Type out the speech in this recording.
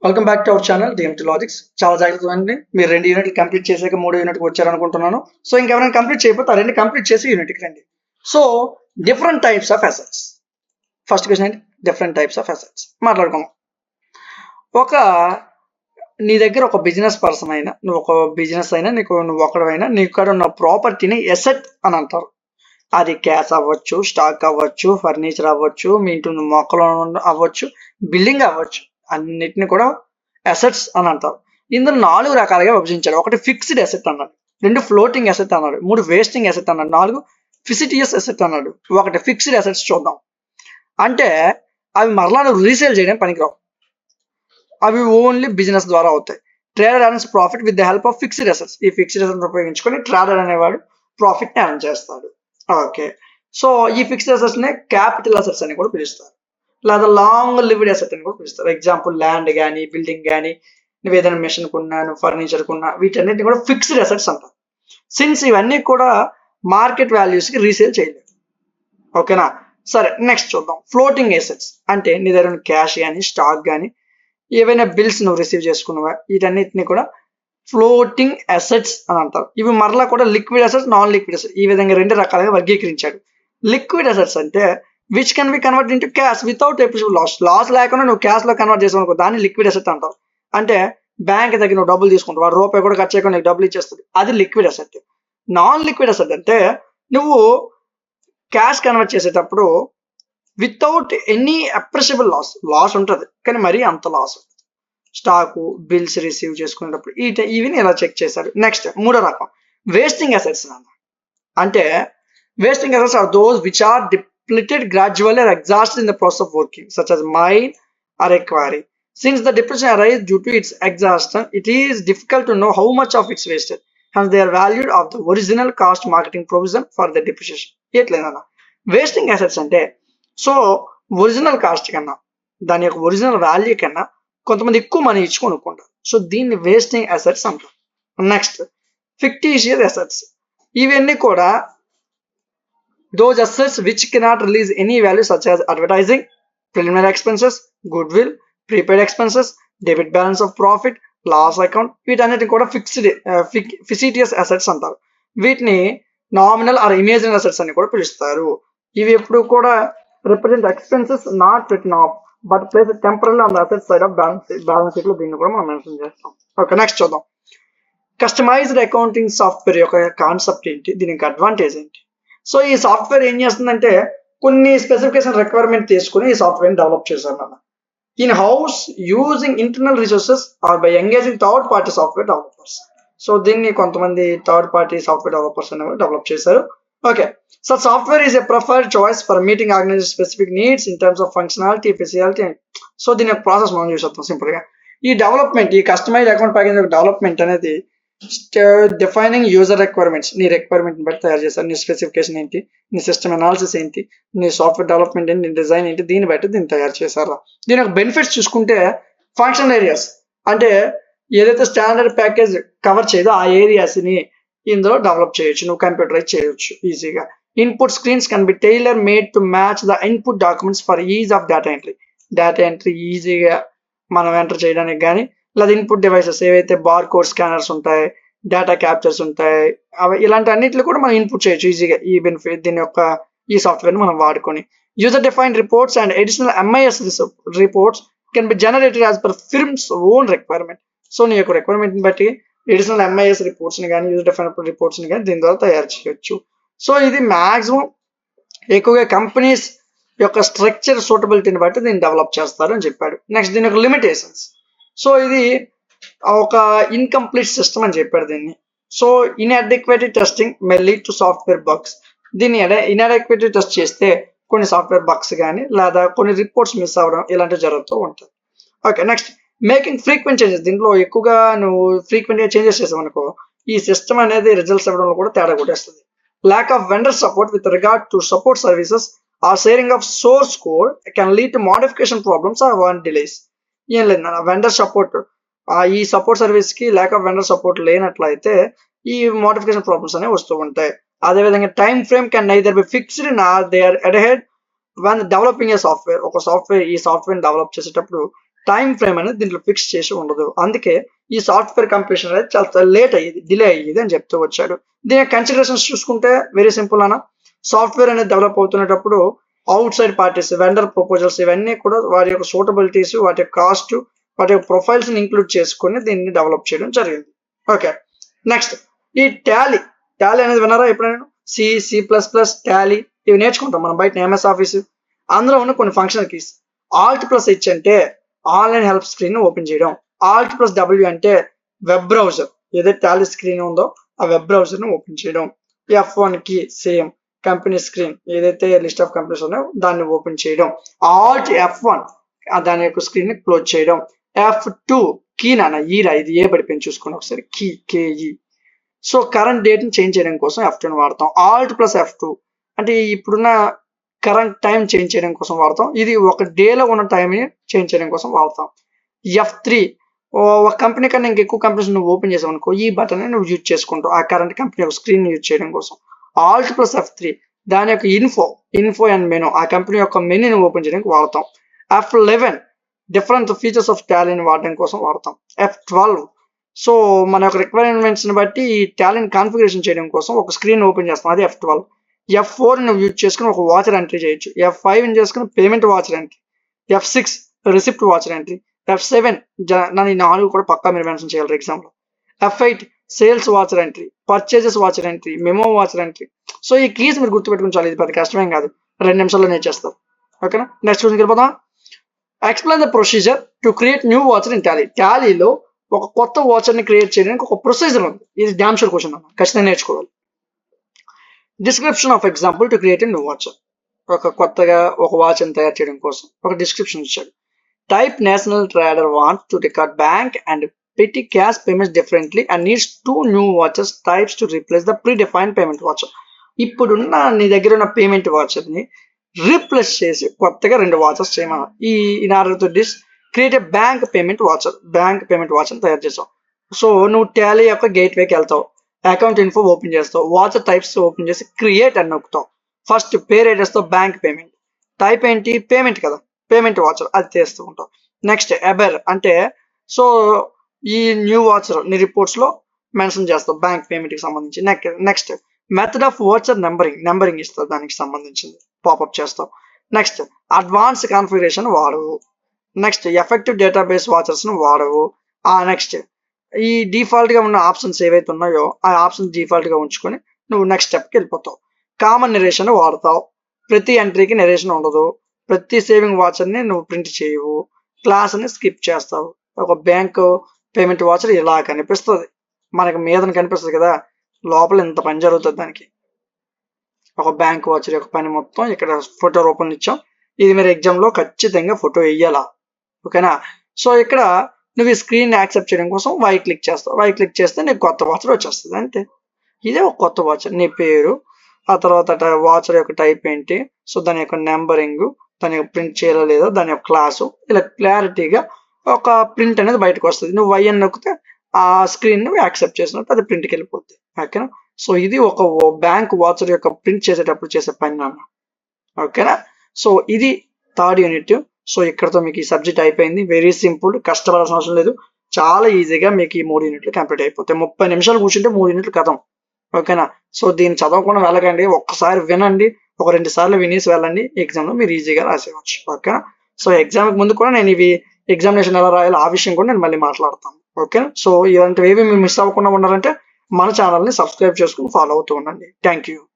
Welcome back to our channel DMT logics. చాలా జాగ్రత్తగా అండి. మీరు 2 యూనిట్లు కంప్లీట్ చేసాక 3 యూనిట్కి వచ్చారనుకుంటున్నాను. సో ఇంకెవరైనా కంప్లీట్ చేయకపోతే ఆ 2 కంప్లీట్ చేసి యూనిట్కి రండి. So different types of assets. First question ఏంటి? డిఫరెంట్ టైప్స్ ఆఫ్ అసెట్స్ మాట్లాడుకుందాం. నీ దగ్గర ఒక బిజినెస్ పర్సన్ అయినా, నువ్వు ఒక బిజినెస్ అయినా, నువ్వు ఒకడైనా నీ ఇక్కడ ఉన్న ప్రాపర్టీని ఎసెట్ అని అంటారు. అది క్యాష్ అవ్వచ్చు, స్టాక్ అవ్వచ్చు, ఫర్నిచర్ అవ్వచ్చు, మీ ఇంటి మొక్కలు అవ్వచ్చు, బిల్డింగ్ అవ్వచ్చు, అన్నిటిని కూడా అసెట్స్ అని అంటారు. ఇందులో 4 రకాలుగా విభజించాడు. ఒకటి ఫిక్స్డ్ అసెట్ అన్నాడు, 2 ఫ్లోటింగ్ అసెట్ అన్నాడు, 3 వేస్టింగ్ అసెట్ అన్నాడు, 4 ఫిసిటియస్ అసెట్ అన్నాడు. ఒకటి ఫిక్స్డ్ అసెట్స్ చూద్దాం. అంటే అవి మరలా నువ్వు రీసేల్ చేయడం పనికిరావు. అవి ఓన్లీ బిజినెస్ ద్వారా అవుతాయి. Trader earns profit with the help of fixed assets. ఈ ఫిక్స్డ్ అసెట్స్ ఉపయోగించుకొని ట్రేడర్ అనేవాడు ప్రాఫిట్ ని ఎర్న్ చేస్తాడు. ఓకే, సో ఈ ఫిక్స్డ్ అసెట్స్ ని క్యాపిటల్ అసెట్స్ అని కూడా పిలుస్తారు, లేదా లాంగ్ లివ్డ్ అసెట్ అని కూడా పిలుస్తారు. ఎగ్జాంపుల్ ల్యాండ్ కానీ, బిల్డింగ్ కానీ, నువ్వు ఏదైనా మెషిన్ కొన్నా, నువ్వు ఫర్నిచర్ కొన్నా, వీటన్నిటిని కూడా ఫిక్స్డ్ అసెట్స్ అంటారు. సిన్స్ ఇవన్నీ కూడా మార్కెట్ వాల్యూస్ కి రీసేల్ చేయలేదు. ఓకేనా? సరే, నెక్స్ట్ చూద్దాం. ఫ్లోటింగ్ అసెట్స్ అంటే నీ దగ్గర క్యాష్ కానీ, స్టాక్ కానీ, ఏవైనా బిల్స్ నువ్వు రిసీవ్ చేసుకున్నవా, వీటన్నిటిని కూడా ఫ్లోటింగ్ అసెట్స్ అని అంటారు. ఇవి మరలా కూడా liquid assets, non liquid assets, ఈ విధంగా 2 రకాలుగా వర్గీకరించాడు. లిక్విడ్ అసెట్స్ అంటే which can be convert into cash without appreciable loss లేకుండా నువ్వు క్యాష్ లో కన్వర్ట్ చేసావు అనుకో, దాన్ని లిక్విడ్ అసెట్ అంటారు. అంటే బ్యాంక్ దగ్గర నువ్వు డబ్బులు తీసుకుంటావు, వాడు రూపాయి కూడా ఖర్చు చేయకుండా నీకు డబ్బులు ఇచ్చేస్తుంది, అది liquid asset. Non liquid asset అంటే నువ్వు క్యాష్ కన్వర్ట్ చేసేటప్పుడు వితౌట్ ఎనీ అప్రిషియబుల్ లాస్ ఉంటుంది, కానీ మరీ అంత లాస్ ఉంటుంది. స్టాకు, బిల్స్ రిసీవ్ చేసుకునేటప్పుడు ఇవిని ఇలా చెక్ చేశారు. నెక్స్ట్ 3వ రకం వేస్టింగ్ అసెట్స్. అంటే wasting assets are those which are depleted gradually or exhausted in the process of working, such as mine or a quarry. Since the depletion arises due to its exhaustion, it is difficult to know how much of it's wasted. Hence, they are valued of the original cost marketing provision for the depreciation. ఎట్లేదన్నా wasting assets అంటే, so original cost కన్నా, దాని యొక్క original value కన్నా కొంతమంది ఎక్కువ money ఇచ్చి కొనుక్కుంటారు. సో దీన్ని వేస్టింగ్ అసెట్స్ అంటారు. Next fictitious assets. ఇవన్నీ కూడా those assets which cannot release any value, such as advertising, preliminary expenses, goodwill, prepaid expenses, debit balance of profit, loss account, వీటన్నిటిని కూడా ఫిసిటియస్ అసెట్స్ అంటారు. వీటిని నామినల్ ఆర్ ఇమేజినరీ అసెట్స్ అని కూడా పిలుస్తారు. ఇవి ఎప్పుడు కూడా represent expenses not written off but place temporary on the asset side of balance sheet లో దీన్ని కూడా మనం మెన్షన్ చేస్తాం. ఓకే, నెక్స్ట్ చూద్దాం. కస్టమైజ్డ్ అకౌంటింగ్ సాఫ్ట్వేర్ యొక్క కాన్సెప్ట్ ఏంటి, దీనికి అడ్వాంటేజ్ ఏంటి? సో ఈ సాఫ్ట్వేర్ ఏం చేస్తుందంటే కొన్ని స్పెసిఫికేషన్ రిక్వైర్మెంట్ తీసుకుని ఈ సాఫ్ట్వేర్ డెవలప్ చేశారు అన్న in house using internal resources or by engaging third party software developers. So దీన్ని కొంతమంది థర్డ్ పార్టీ సాఫ్ట్వేర్ డెవలపర్స్ అనేవి డెవలప్ చేశారు. Okay, so software is a preferred choice for meeting organization specific needs in terms of functionality, facility. So దీని యొక్క process మనం చూసేద్దాం simple గా. ఈ డెవలప్మెంట్, ఈ కస్టమైజ్ అకౌంట్ ప్యాకేజ్ యొక్క డెవలప్మెంట్ అనేది డిఫైనింగ్ యూజర్ రిక్వైర్మెంట్స్, నీ రిక్వైర్మెంట్ బట్టి తయారు చేస్తారు. నీ స్పెసిఫికేషన్ ఏంటి, నీ సిస్టమ్ అనాలిసిస్ ఏంటి, నీ సాఫ్ట్వేర్ డెవలప్మెంట్ ఏంటి, నీ డిజైన్ ఏంటి, దీన్ని బట్టి దీన్ని తయారు చేశారు. దీని యొక్క బెనిఫిట్స్ చూసుకుంటే ఫంక్షన్ ఏరియాస్ అంటే ఏదైతే స్టాండర్డ్ ప్యాకేజ్ కవర్ చేయదో ఆ ఏరియాస్ ని ఇందులో డెవలప్ చేయొచ్చు, నువ్వు కంప్యూటరైజ్ చేయొచ్చు ఈజీగా. Input screens can be tailor made to match the input documents for ease of data entry. Data entry ఈజీగా మనం ఎంటర్ చేయడానికి కానీ, లేదా ఇన్పుట్ డివైసెస్ ఏవైతే బార్ కోడ్ స్కానర్స్ ఉంటాయి, డేటా క్యాప్చర్స్ ఉంటాయి, అవి ఇలాంటి అన్నింటిలో కూడా మనం ఇన్పుట్ చేయొచ్చు ఈజీగా. ఈ బెనిఫిట్ దీని యొక్క ఈ సాఫ్ట్వేర్ మనం వాడుకొని user defined reports and additional MIS reports can be generated as per firm's own requirement. So నీ యొక్క రిక్వైర్మెంట్ బట్టి అడిషనల్ ఎంఐఎస్ రిపోర్ట్స్ ని కానీ, యూజర్ డిఫైన్డ్ రిపోర్ట్స్ ని కానీ దీని ద్వారా తయారు చేయొచ్చు. సో ఇది మాక్సిమం ఎక్కువగా కంపెనీస్ యొక్క స్ట్రక్చర్ సూటబిలిటీని బట్టి దీన్ని డెవలప్ చేస్తారు అని చెప్పాడు. నెక్స్ట్ దీని యొక్క లిమిటేషన్స్. సో ఇది ఒక ఇన్కంప్లీట్ సిస్టమ్ అని చెప్పాడు దీన్ని. So inadequate testing may lead to software bugs. దీన్ని ఇన్అడిక్వేట్ టెస్ట్ చేస్తే కొన్ని సాఫ్ట్వేర్ బగ్స్ కానీ, లేదా కొన్ని రిపోర్ట్స్ మిస్ అవ్వడం ఇలాంటివి జరుగుతూ ఉంటాయి. Okay, next making frequent changes. దీంట్లో ఎక్కువగా నువ్వు ఫ్రీక్వెంట్ గా చేంజెస్ చేసావనుకో ఈ సిస్టమ్ అనేది రిజల్ట్స్ ఇవ్వడంలో కూడా తేడా కొట్టేస్తుంది. Lack of vendor support with regard to support services or sharing of source code can lead to modification problems or one delays. ఏం లేదు నా వెండర్ సపోర్ట్, ఈ సపోర్ట్ సర్వీస్ కి ల్యాక్ ఆఫ్ వెండర్ సపోర్ట్ లేనట్లయితే ఈ మోడిఫికేషన్ ప్రాబ్లమ్స్ అనేవి వస్తూ ఉంటాయి. అదేవిధంగా time frame can neither be fixed nor they are ahead when developing a software. ఒక సాఫ్ట్వేర్ ఈ సాఫ్ట్వేర్ డెవలప్ చేసేటప్పుడు టైం ఫ్రేమ్ అనేది దీంట్లో ఫిక్స్ చేసి ఉండదు. అందుకే ఈ సాఫ్ట్వేర్ కంప్లీషన్ అనేది చాలా లేట్ అయ్యేది, డిలే అయ్యేది అని చెప్తూ వచ్చాడు. దీని కన్సిడరేషన్స్ చూసుకుంటే వెరీ సింపుల్ అన్న. సాఫ్ట్వేర్ అనేది డెవలప్ అవుతున్నప్పుడు out side parties, vendor proposals ఇవన్నీ కూడా వారి యొక్క సూటబిలిటీస్, వాటి యొక్క కాస్ట్, వాటి యొక్క ప్రొఫైల్స్ ని ఇంక్లూడ్ చేసుకుని దీన్ని డెవలప్ చేయడం జరిగింది. ఓకే, నెక్స్ట్ ఈ టాలీ అనేది విన్నారా ఎప్పుడైనా? C++, టాలీ ఇవి నేర్చుకుంటాం మనం బయట ఎంఎస్ ఆఫీస్. అందులో ఉన్న కొన్ని ఫంక్షన్ కీస్. Alt+H అంటే ఆన్లైన్ హెల్ప్ స్క్రీన్ ఓపెన్ చేయడం. Alt+W అంటే వెబ్ బ్రౌజర్, ఏదైతే టాలీ స్క్రీన్ ఉందో ఆ వెబ్ బ్రౌజర్ ని ఓపెన్ చేయడం. F1 కి సేమ్ కంపెనీ స్క్రీన్, ఏదైతే లిస్ట్ ఆఫ్ కంపెనీస్ ఉన్నాయో దాన్ని ఓపెన్ చేయడం. Alt F1 దాని యొక్క స్క్రీన్ ని క్లోజ్ చేయడం. F2 కీ నాన్న, ఈరా ఇది ఏ పడిపోయింది చూసుకోండి ఒకసారి, key KE. So current date ని చేంజ్ చేయడం కోసం F2 ని వాడతాం. Alt+F2 అంటే ఇప్పుడున్న కరెంట్ టైం చేంజ్ చేయడం కోసం వాడతాం. ఇది ఒక డేలో ఉన్న టైంని చేంజ్ చేయడం కోసం వాడతాం. F3 ఒక కంపెనీ కన్నా ఇంకెక్కువ కంపెనీస్ నువ్వు ఓపెన్ చేసావు అనుకో, ఈ బటన్ నువ్వు యూజ్ చేసుకుంటావు ఆ కరెంట్ కంపెనీ యొక్క స్క్రీన్ యూజ్ చేయడం కోసం. Alt+F3 దాని యొక్క ఇన్ఫో అండ్ మెనూ, ఆ కంపెనీ యొక్క మెనూని ఓపెన్ చేయడానికి వాడతాం. F11 డిఫరెంట్ ఫీచర్స్ ఆఫ్ టాలీని వాడడం కోసం వాడతాం. F12 సో మన యొక్క రిక్వైర్మెంట్స్ ని బట్టి ఈ టాలీని కాన్ఫిగరేషన్ చేయడం కోసం ఒక స్క్రీన్ ఓపెన్ చేస్తాం, అది F12. F4 నువ్వు యూజ్ చేసుకుని ఒక వాచర్ ఎంట్రీ చేయొచ్చు. F5 చేసుకుని payment voucher entry. F6 receipt voucher entry. F7 ఈ 4 కూడా పక్కా మీరు మెన్షన్ చేయాలి ఎగ్జామ్ లో. F8 sales voucher entry, purchases voucher entry, memo voucher entry. So ఈ కీస్ మీరు గుర్తుపెట్టుకుని చాలు, ఇది పెద్ద కష్టమేం కాదు, 2 నిమిషాల్లో నేర్చేస్తారు. ఓకేనా, నెక్స్ట్ క్వశ్చన్కి వెళ్ళిపోతాం. Explain the procedure to create new voucher in Tally. టాలీలో ఒక కొత్త వాచర్ ని క్రియేట్ చేయడానికి ఒక ప్రొసీజర్ ఉంది. ఇది డామ్ షూర్ క్వశ్చన్ అన్న, ఖచ్చితంగా నేర్చుకోవాలి. Description of example to create new voucher. ఒక కొత్తగా ఒక వాచ్ ని తయారు చేయడం కోసం ఒక డిస్క్రిప్షన్ ఇచ్చాడు. Type national trader wants to record bank and petty cash payments differently and needs 2 new watches types to replace the predefined payment watcher. ఇప్పుడున్న నీ దగ్గర ఉన్న పేమెంట్ వాచర్ ని రీప్లేస్ చేసి కొత్తగా 2 వాచెస్ చేయమన్నా. In order to this create bank payment voucher తయారు చేసావు. సో నువ్వు టాలీ యొక్క గేట్వేకి వెళ్తావు, అకౌంట్ ఇన్ఫో ఓపెన్ చేస్తావు, వాచర్ టైప్స్ ఓపెన్ చేసి క్రియేట్ అని నొక్కుతావు. ఫస్ట్ పేరు ఏడేస్తావు బ్యాంక్ పేమెంట్, టైప్ ఏంటి పేమెంట్ కదా, పేమెంట్ వాచర్ అది చేస్తూ ఉంటావు. నెక్స్ట్ ఎబర్ అంటే సో ఈ న్యూ వాచర్ నీ రిపోర్ట్స్ లో మెన్షన్ చేస్తావు బ్యాంక్ పేమెంట్ కి సంబంధించి. Next method of voucher numbering ఇస్తావు, దానికి సంబంధించింది పాపప్ చేస్తావు. నెక్స్ట్ అడ్వాన్స్ కాన్ఫిగరేషన్ వాడవు. నెక్స్ట్ ఎఫెక్టివ్ డేటాబేస్ వాచర్స్ ను వాడవు. నెక్స్ట్ ఈ డిఫాల్ట్ గా ఉన్న ఆప్షన్స్ ఏవైతే ఉన్నాయో ఆ ఆప్షన్స్ డిఫాల్ట్ గా ఉంచుకొని నువ్వు నెక్స్ట్ స్టెప్ కి వెళ్ళిపోతావు. కామన్ నెరేషన్ వాడతావు, ప్రతి ఎంట్రీకి నెరేషన్ ఉండదు. ప్రతి సేవింగ్ వాచర్ ని నువ్వు ప్రింట్ చేయవు, క్లాస్ ని స్కిప్ చేస్తావు. ఒక బ్యాంక్ పేమెంట్ వాచర్ ఇలా కనిపిస్తుంది, మనకి మీద కనిపిస్తుంది కదా, లోపల ఇంత పని జరుగుతుంది దానికి. ఒక బ్యాంక్ వాచర్ యొక్క పని మొత్తం ఇక్కడ ఫోటో రూపంలో ఇచ్చాం. ఇది మీరు ఎగ్జామ్ లో ఖచ్చితంగా ఫోటో వేయాలా, ఓకేనా. సో ఇక్కడ నువ్వు ఈ స్క్రీన్ యాక్సెప్ట్ చేయడం కోసం వై క్లిక్ చేస్తావు. వై క్లిక్ చేస్తే నీకు కొత్త వాచర్ వచ్చేస్తుంది, అంతే. ఇదే ఒక కొత్త వాచర్, నీ పేరు, ఆ తర్వాత వాచర్ యొక్క టైప్ ఏంటి, సో దాని యొక్క నెంబరింగ్, దాని యొక్క ప్రింట్ చేయాలా లేదా, దాని యొక్క క్లాసు, ఇలా క్లారిటీగా ఒక ప్రింట్ అనేది బయటకు వస్తుంది. నువ్వు వై అని నొక్కితే ఆ స్క్రీన్ నువ్వు యాక్సెప్ట్ చేసినట్టు అది ప్రింట్కి వెళ్ళిపోద్ది, ఓకేనా. సో ఇది ఒక బ్యాంక్ వాచర్ యొక్క ప్రింట్ చేసేటప్పుడు చేసే పని అన్న, ఓకేనా. సో ఇది 3rd యూనిట్. సో ఇక్కడతో మీకు ఈ సబ్జెక్ట్ అయిపోయింది. వెరీ సింపుల్, కష్టపడాల్సిన అవసరం లేదు, చాలా ఈజీగా మీకు ఈ 3 యూనిట్లు కంప్లీట్ అయిపోతాయి. 30 నిమిషాలు కూర్చుంటే 3 యూనిట్లు కథం, ఓకేనా. సో దీన్ని చదవకుండా వెళ్ళకండి, ఒక్కసారి వినండి, ఒక 2 సార్లు వినేసి వెళ్ళండి, ఎగ్జామ్ లో మీరు ఈజీగా రాసేయవచ్చు, ఓకేనా. సో ఎగ్జామ్ ముందు కూడా నేను ఇవి ఎగ్జామినేషన్ ఎలా రాయాలో ఆ విషయం కూడా నేను మళ్ళీ మాట్లాడతాను, ఓకేనా. సో ఇలాంటివి ఏవి మీరు మిస్ అవ్వకుండా ఉండాలంటే మన ఛానల్ని సబ్స్క్రైబ్ చేసుకుని ఫాలో అవుతూ ఉండండి. Thank you.